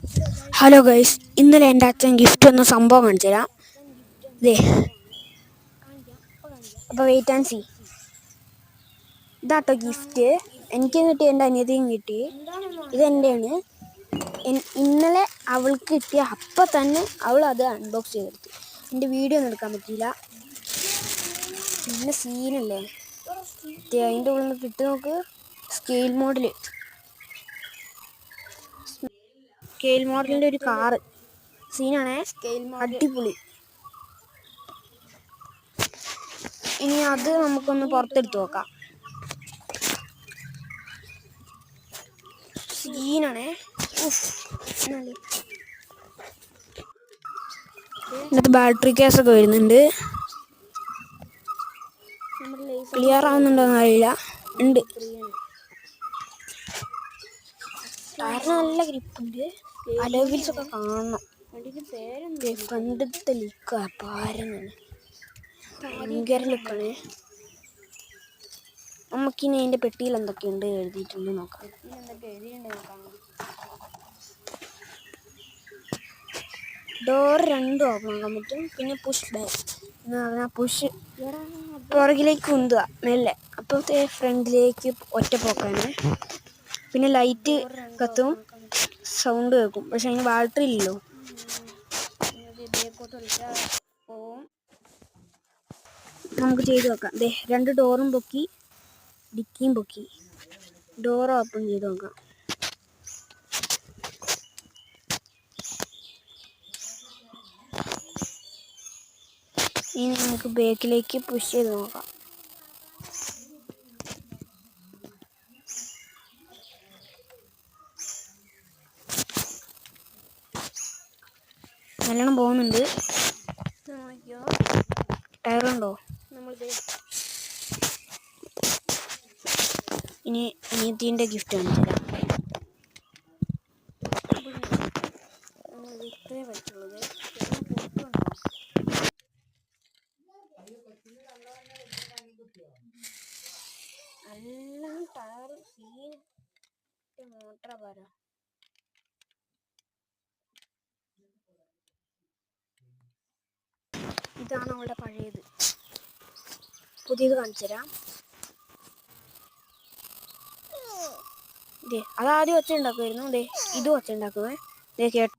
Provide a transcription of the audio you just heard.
Hello guys, ഇന്നലെ എൻ്റെ അച്ഛൻ ഗിഫ്റ്റ് എന്ന സംഭവം കാണിച്ചു തരാം. ഇതേ, അപ്പോൾ വെയിറ്റ് ആൻഡ് സീ. ഇതാട്ടോ ഗിഫ്റ്റ്. എനിക്കും കിട്ടി, എൻ്റെ അനിയത്തിയും കിട്ടി. ഇതെൻ്റെയാണ്. ഇന്നലെ അവൾക്ക് കിട്ടിയ അപ്പം തന്നെ അവൾ അത് അൺബോക്സ് ചെയ്തെടുത്തു. എൻ്റെ വീഡിയോ ഒന്നും എടുക്കാൻ പറ്റിയില്ല. പിന്നെ സീനല്ലേ, അതിൻ്റെ ഉള്ളിൽ നിന്ന് കിട്ടി. നോക്ക്, സ്കെയിൽ മോഡലിൻ്റെ ഒരു കാറ് സീനാണേ, അടിപൊളി. ഇനി അത് നമുക്കൊന്ന് പുറത്തെടുത്ത് നോക്കാം. സീനാണേ. ഇതിനകത്ത് ബാറ്ററി കേസൊക്കെ വരുന്നുണ്ട്. ക്ലിയർ ആവുന്നുണ്ടോന്ന് അറിയില്ല. ഉണ്ട്. ടയറിന് നല്ല ഗ്രിപ്പുണ്ട്. അലോവിൽസ് ഒക്കെ കാണണം. ഫ്രണ്ടത്തെ ലുക്ക് പാരുന്നാണ്, ഭയങ്കര ലുക്കാണ്. നമുക്കിനി അതിൻ്റെ പെട്ടിയിൽ എന്തൊക്കെയുണ്ട് എഴുതിയിട്ടുണ്ട് നോക്കാം. ഡോർ രണ്ടും ഓപ്പൺ ആക്കാൻ പറ്റും. പിന്നെ പുഷ് ബാക്ക് എന്ന് പറഞ്ഞാൽ പുഷ് പുറകിലേക്ക് ഉന്തുക മെല്ലെ, അപ്പോഴത്തെ ഫ്രണ്ടിലേക്ക് ഒറ്റ പോക്കാണ്. പിന്നെ ലൈറ്റ് കത്തും, സൗണ്ട് കേൾക്കും. പക്ഷെ അതിന് ബാറ്ററി ഇല്ലല്ലോ. നമുക്ക് ചെയ്ത് നോക്കാം. ദേ, രണ്ട് ഡോറും പൊക്കി, ഡിക്കിയും പൊക്കി. ഡോർ ഓപ്പൺ ചെയ്ത് നോക്കാം. ഇനി നമുക്ക് ബാക്കിലേക്ക് പുഷ് ചെയ്ത് നോക്കാം. നല്ലോണം പോകുന്നുണ്ട്. ടയറുണ്ടോ? ഇനി അനിയത്തിൻ്റെ ഗിഫ്റ്റ് കാണിച്ചു തരാം. എല്ലാം ടയർ സീൻ മോട്ടറ പറ. ഇതാണ് അവളുടെ പഴയത്. പുതിയത് കാണിച്ചു തരാം. അതാദ്യം ഒച്ച ഉണ്ടാക്കുമായിരുന്നു. ഇതും ഒച്ച ഉണ്ടാക്കുമേ. കേട്ടോ.